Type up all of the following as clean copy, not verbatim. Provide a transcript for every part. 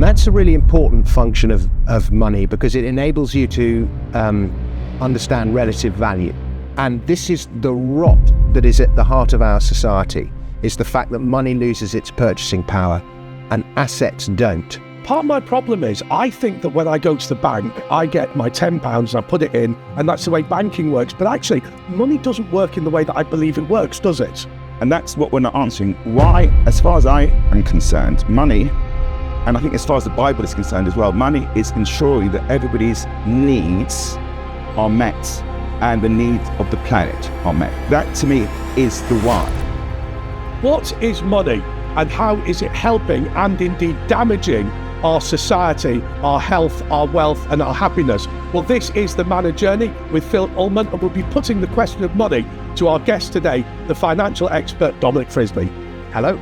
And that's a really important function of money, because it enables you to understand relative value. And this is the rot that is at the heart of our society, is the fact that money loses its purchasing power and assets don't. Part of my problem is I think that when I go to the bank, I get my £10 and I put it in, and that's the way banking works. But actually, money doesn't work in the way that I believe it works, does it? And that's what we're not answering. Why, as far as I am concerned, money, and I think as far as the Bible is concerned as well, money is ensuring that everybody's needs are met and the needs of the planet are met. That, to me, is the why. What is money, and how is it helping and indeed damaging our society, our health, our wealth and our happiness? Well, this is the Manna Journey with Phillip Ullmann, and we'll be putting the question of money to our guest today, the financial expert Dominic Frisby. Hello.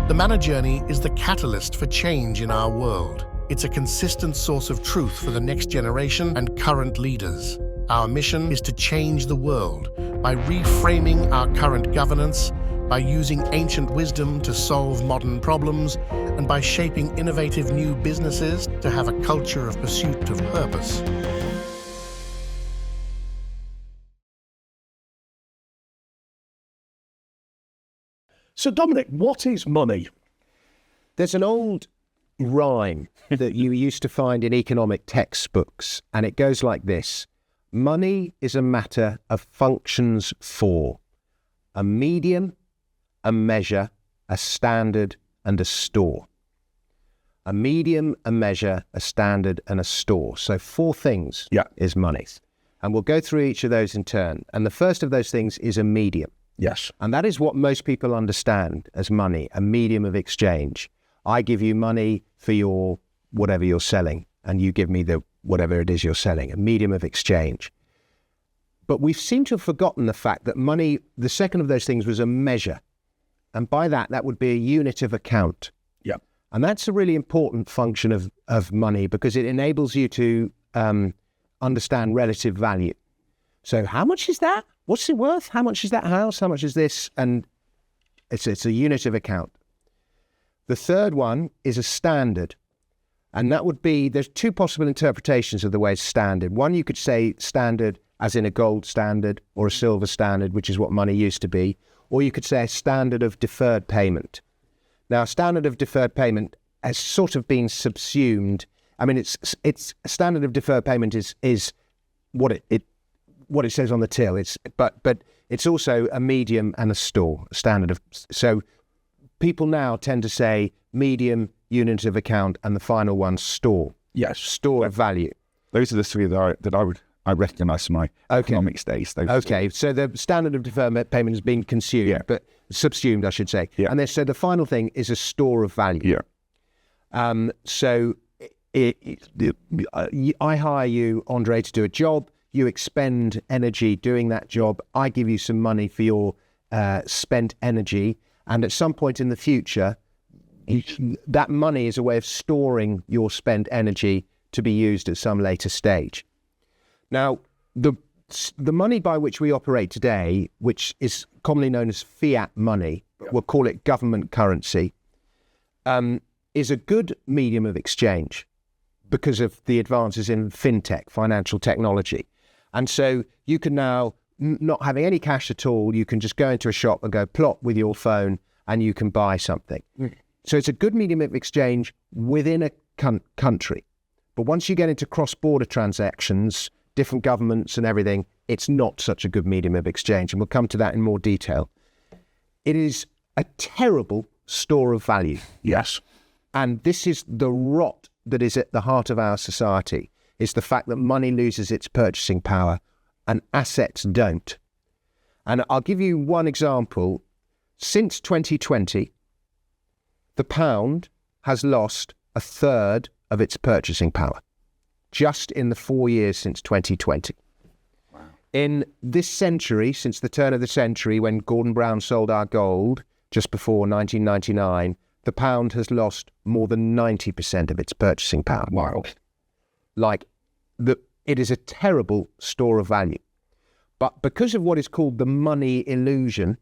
The Manna Journey is the catalyst for change in our world. It's a consistent source of truth for the next generation and current leaders. Our mission is to change the world by reframing our current governance, by using ancient wisdom to solve modern problems, and by shaping innovative new businesses to have a culture of pursuit of purpose. So Dominic, what is money? There's an old rhyme that you used to find in economic textbooks, and it goes like this. Money is a matter of functions for a medium, a measure, a standard, and a store. A medium, a measure, a standard, and a store. So 4 things is money. And we'll go through each of those in turn. And the first of those things is a medium. Yes. And that is what most people understand as money, a medium of exchange. I give you money for your whatever you're selling, and you give me the whatever it is you're selling, a medium of exchange. But we seem to have forgotten the fact that money, the second of those things, was a measure. And by that would be a unit of account. Yeah. And that's a really important function of money, because it enables you to understand relative value. So how much is that? What's it worth? How much is that house? How much is this? And it's a unit of account. The third one is a standard. And that would be, there's 2 possible interpretations of the word standard. One, you could say standard as in a gold standard or a silver standard, which is what money used to be. Or you could say a standard of deferred payment. Now, a standard of deferred payment has sort of been subsumed. I mean, it's a standard of deferred payment is what it says on the till. But it's also a medium and a store, a standard of. So people now tend to say medium, unit of account, and the final one, store. Yes. Store of value. Those are the 3 that I recognise from my economics days. Okay, so the standard of deferred payment has been consumed, but subsumed, I should say. Yeah. And then, so the final thing is a store of value. Yeah. So I hire you, Andre, to do a job. You expend energy doing that job. I give you some money for your spent energy. And at some point in the future, that money is a way of storing your spent energy to be used at some later stage. Now, the money by which we operate today, which is commonly known as fiat money, we'll call it government currency, is a good medium of exchange because of the advances in fintech, financial technology. And so you can now, not having any cash at all, you can just go into a shop and go plop with your phone and you can buy something. So it's a good medium of exchange within a country. But once you get into cross-border transactions, different governments and everything, it's not such a good medium of exchange. And we'll come to that in more detail. It is a terrible store of value. Yes. And this is the rot that is at the heart of our society, is the fact that money loses its purchasing power and assets don't. And I'll give you one example. Since 2020, the pound has lost 1/3 of its purchasing power, just in the 4 years since 2020. Wow. In this century, since the turn of the century, when Gordon Brown sold our gold just before 1999, the pound has lost more than 90% of its purchasing power. Wow. It is a terrible store of value. But because of what is called the money illusion,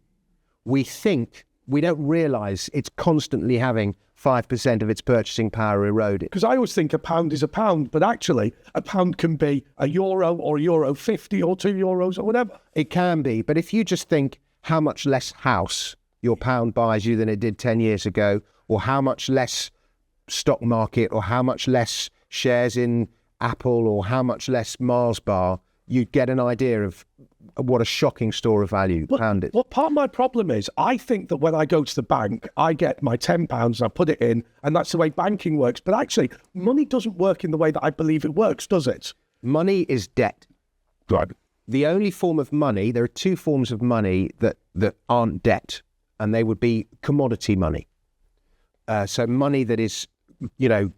we think we don't realise it's constantly having 5% of its purchasing power eroded. Because I always think a pound is a pound, but actually a pound can be a euro or €1.50 or €2 or whatever. It can be, but if you just think how much less house your pound buys you than it did 10 years ago, or how much less stock market, or how much less shares in Apple, or how much less Mars bar, you get an idea of what a shocking store of value pound is. Well, part of my problem is I think that when I go to the bank, I get my £10 and I put it in, and that's the way banking works. But actually, money doesn't work in the way that I believe it works, does it? Money is debt. Right. The only form of money, there are two forms of money that aren't debt, and they would be commodity money. So money that is,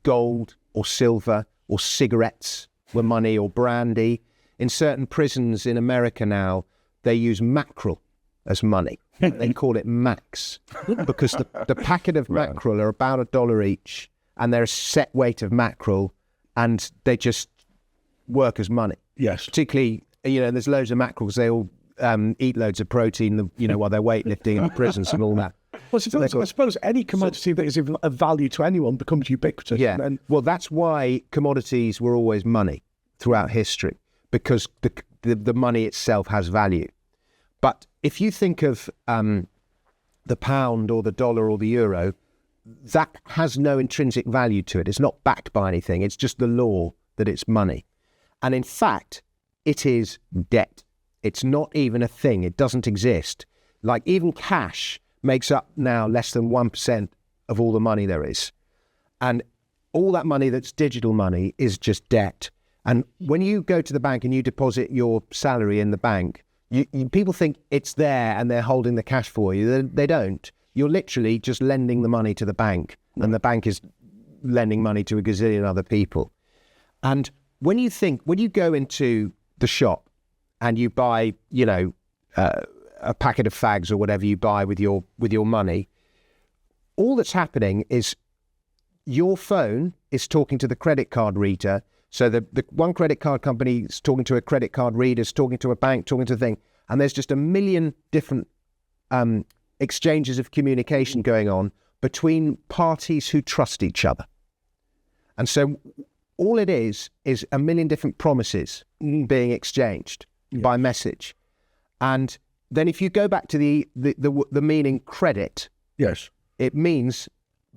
gold or silver or cigarettes were money, or brandy. In certain prisons in America now, they use mackerel as money. They call it max because the packet of mackerel are about $1 each, and they're a set weight of mackerel, and they just work as money. Yes. Particularly, there's loads of mackerel because they all eat loads of protein, while they're weightlifting in the prisons and all that. Well, I suppose any commodity that is of value to anyone becomes ubiquitous. Yeah. Well, that's why commodities were always money throughout history, because the money itself has value. But if you think of the pound or the dollar or the euro, that has no intrinsic value to it. It's not backed by anything. It's just the law that it's money. And in fact, it is debt. It's not even a thing. It doesn't exist. Like even cash makes up now less than 1% of all the money there is. And all that money that's digital money is just debt. And when you go to the bank and you deposit your salary in the bank, people think it's there and they're holding the cash for you. They don't. You're literally just lending the money to the bank, and the bank is lending money to a gazillion other people. And when you go into the shop and you buy, a packet of fags or whatever you buy with your money, all that's happening is your phone is talking to the credit card reader. So the one credit card company is talking to a credit card reader, is talking to a bank, talking to a thing, and there's just a million different exchanges of communication going on between parties who trust each other. And so all it is a million different promises being exchanged by message. And then if you go back to the meaning credit, yes, it means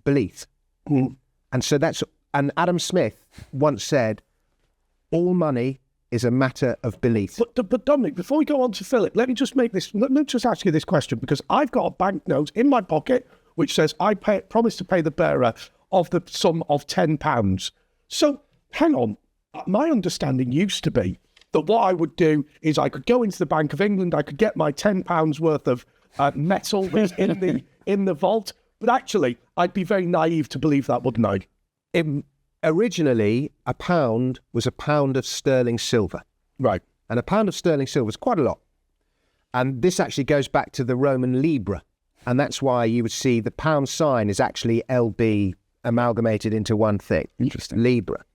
belief. And so and Adam Smith once said, all money is a matter of belief. But Dominic, before we go on to Phillip, let me just ask you this question, because I've got a banknote in my pocket which says I promise to pay the bearer of the sum of £10. So hang on, my understanding used to be that what I would do is I could go into the Bank of England, I could get my £10 worth of metal that's in the vault, but actually I'd be very naive to believe that, wouldn't I? Originally, a pound was a pound of sterling silver. Right. And a pound of sterling silver is quite a lot. And this actually goes back to the Roman libra. And that's why you would see the pound sign is actually LB amalgamated into one thing. Interesting. Libra.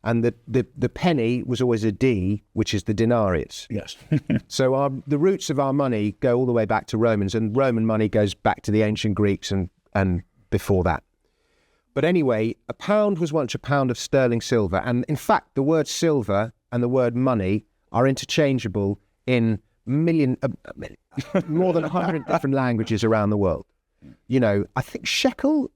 And the penny was always a D, which is the denarius. Yes. So the roots of our money go all the way back to Romans, and Roman money goes back to the ancient Greeks and before that. But anyway, a pound was once a pound of sterling silver. And in fact, the word silver and the word money are interchangeable in more than 100 different languages around the world. I think shekel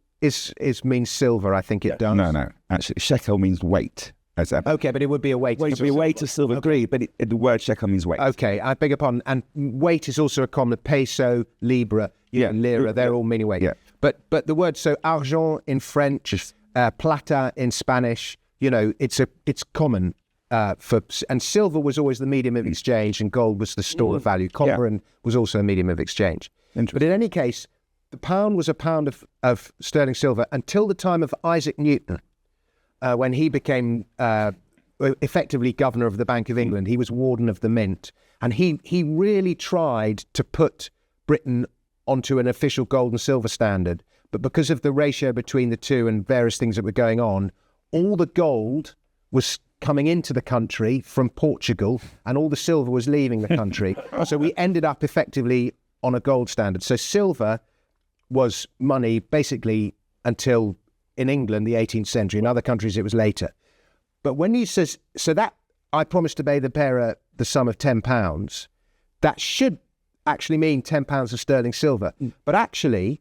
means silver. I think it does. No. Actually, shekel means weight. Okay, but it would be a weight. It would be a weight of silver. Agreed, but the word shekel means weight. Okay, I beg your pardon. And weight is also a common peso, libra, lira. They're all meaning weight. Yeah. But the word, so argent in French, plata in Spanish, it's common and silver was always the medium of exchange, and gold was the store of value. Copper was also a medium of exchange. But in any case, the pound was a pound of sterling silver until the time of Isaac Newton, when he became effectively governor of the Bank of England. He was warden of the mint, and he really tried to put Britain onto an official gold and silver standard. But because of the ratio between the two and various things that were going on, all the gold was coming into the country from Portugal and all the silver was leaving the country. So we ended up effectively on a gold standard. So silver was money basically until in England, the 18th century. In other countries, it was later. But when you says, so that I promised to pay the bearer the sum of £10, that should actually mean £10 of sterling silver. But actually,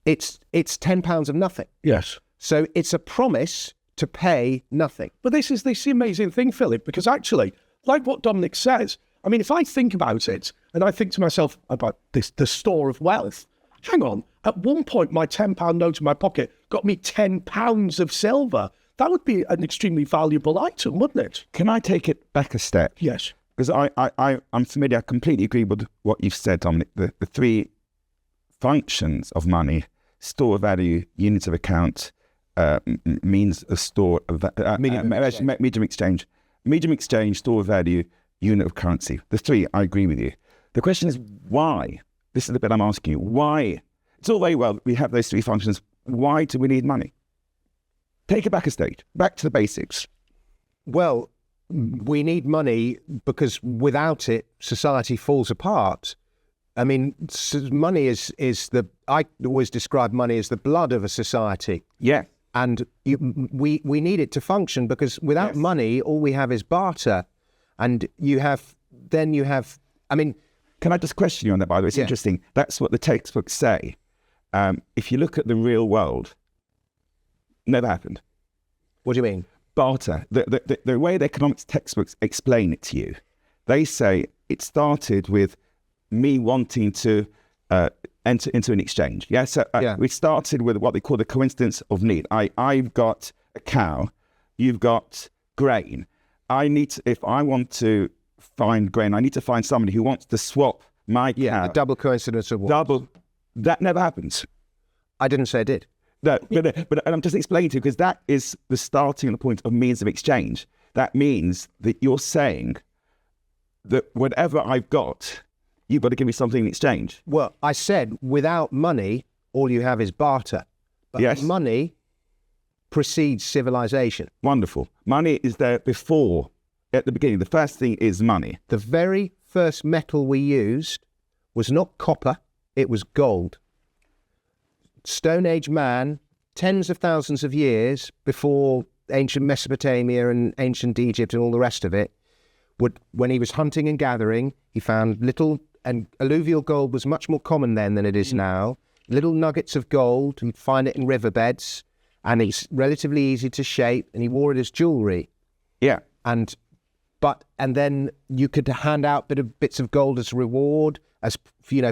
it's £10 of nothing. Yes. So it's a promise to pay nothing. But this is the amazing thing, Philip, because actually, like what Dominic says, I mean, if I think about it and I think to myself about the store of wealth, hang on, at one point, my £10 note in my pocket got me £10 of silver. That would be an extremely valuable item, wouldn't it? Can I take it back a step? Yes. Because I'm familiar, I completely agree with what you've said, Dominic. The three functions of money: store of value, unit of account, means of store of medium exchange. Medium exchange, store of value, unit of currency. The three, I agree with you. The question is why? This is the bit I'm asking you. Why? It's all very well, we have those three functions. Why do we need money? Take it back a stage, back to the basics. Well, we need money because without it, society falls apart. I mean, money is I always describe money as the blood of a society. Yeah. And we need it to function, because without money, all we have is barter. And you have, I mean... Can I just question you on that, by the way? It's interesting. That's what the textbooks say. If you look at the real world, never happened. What do you mean? Barter. The way the economics textbooks explain it to you, they say it started with me wanting to enter into an exchange. Yeah, so we started with what they call the coincidence of need. I've got a cow, you've got grain. If I want to find grain, I need to find somebody who wants to swap my cow. Yeah, a double coincidence of what? That never happens. I didn't say it did. No, but I'm just explaining to you, because that is the starting point of means of exchange. That means that you're saying that whatever I've got, you've got to give me something in exchange. Well, I said without money, all you have is barter. But money precedes civilization. Wonderful. Money is there before, at the beginning. The first thing is money. The very first metal we used was not copper, it was gold. Stone Age man, tens of thousands of years before ancient Mesopotamia and ancient Egypt and all the rest of it, when he was hunting and gathering, he found and alluvial gold was much more common then than it is now, little nuggets of gold. You'd find it in riverbeds, and it's relatively easy to shape, and he wore it as jewelry. Yeah. And then you could hand out bits of gold as reward, as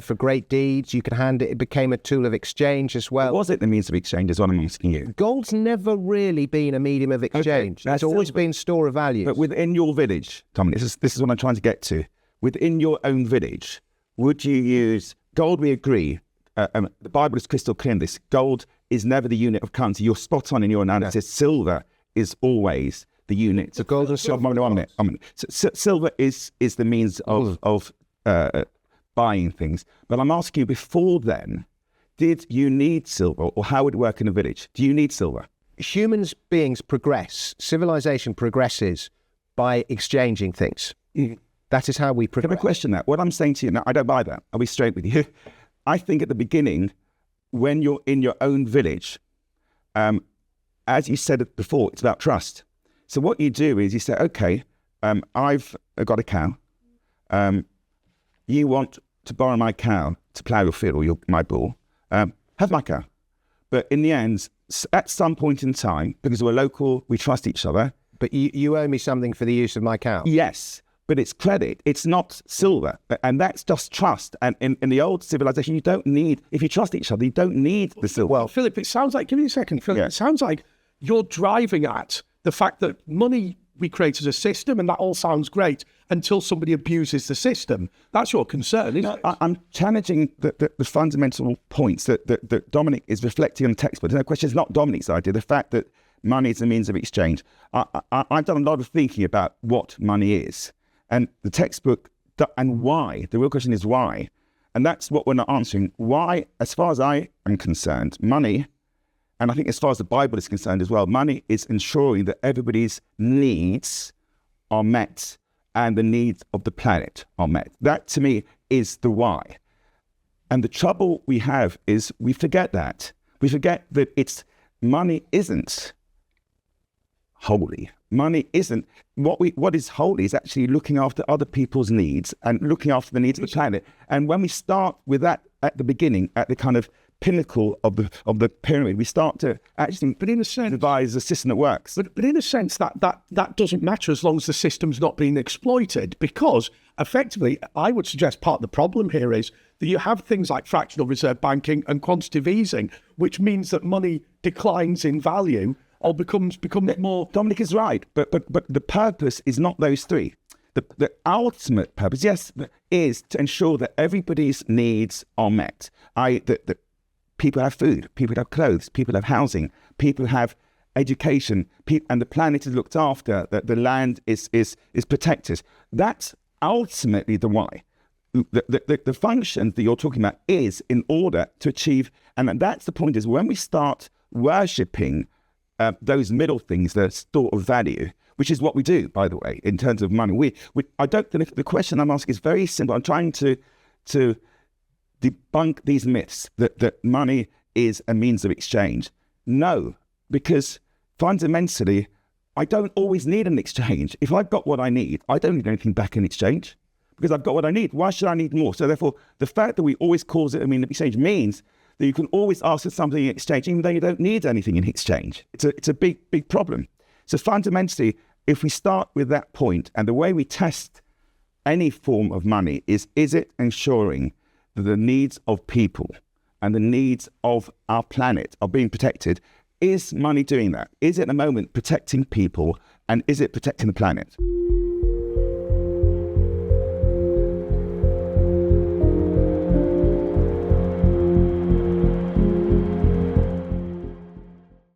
for great deeds. You could hand it. It became a tool of exchange as well. Was it the means of exchange, is what I'm asking you? Gold's never really been a medium of exchange. Okay. It's always been store of value. But within your village, Dominic, this is what I'm trying to get to. Within your own village, would you use gold? We agree. The Bible is crystal clear on this. Gold is never the unit of currency. You're spot on in your analysis. Yeah. Silver is always the unit. So gold and silver. One minute. So silver is the means of buying things. But I'm asking you, before then, did you need silver, or how would it work in a village? Do you need silver? Humans beings progress. Civilization progresses by exchanging things. That is how we progress. Can I question that? What I'm saying to you now, I don't buy that. I'll be straight with you. I think at the beginning, when you're in your own village, as you said before, it's about trust. So what you do is you say, okay, I've got a cow. You want to borrow my cow to plough your field, or my bull. Have my cow. But in the end, at some point in time, because we're local, we trust each other. But you owe me something for the use of my cow. Yes, but it's credit. It's not silver. And that's just trust. And in the old civilization, you don't need, if you trust each other, you don't need the silver. Well, Philip, it sounds like, give me a second, Philip. Yeah. It sounds like you're driving at the fact that money we create as a system, and that all sounds great until somebody abuses the system. That's your concern, isn't it? I'm challenging the fundamental points that Dominic is reflecting on the textbook. The question is not Dominic's idea, the fact that money is a means of exchange. I've done a lot of thinking about what money is, and the textbook, and why. The real question is why. And that's what we're not answering. Why, as far as I am concerned, money, and I think as far as the Bible is concerned as well, money is ensuring that everybody's needs are met and the needs of the planet are met. That, to me, is the why. And the trouble we have is we forget that. We forget that money isn't holy. Money isn't what is holy is actually looking after other people's needs and looking after the needs of the planet. And when we start with that at the beginning, at the kind of pinnacle of the pyramid, we start to actually, but in a sense, devise a system that works. But in a sense, that doesn't matter as long as the system's not being exploited, because effectively, I would suggest part of the problem here is that you have things like fractional reserve banking and quantitative easing, which means that money declines in value or becomes more. Dominic is right, but the purpose is not those three. The ultimate purpose, yes, is to ensure that everybody's needs are met. That people have food, people have clothes, people have housing, people have education, and the planet is looked after, that the land is protected. That's ultimately the why. The function that you're talking about is in order to achieve, and that's the point, is when we start worshipping those middle things, the store of value, which is what we do, by the way, in terms of money. I don't think the question I'm asking is very simple. I'm trying to debunk these myths that money is a means of exchange. No, because fundamentally, I don't always need an exchange. If I've got what I need, I don't need anything back in exchange because I've got what I need. Why should I need more? So therefore, the fact that we always cause it a means of exchange means that you can always ask for something in exchange, even though you don't need anything in exchange. It's a big problem. So fundamentally, if we start with that point, and the way we test any form of money is it ensuring that the needs of people and the needs of our planet are being protected? Is money doing that? Is it at the moment protecting people, and is it protecting the planet?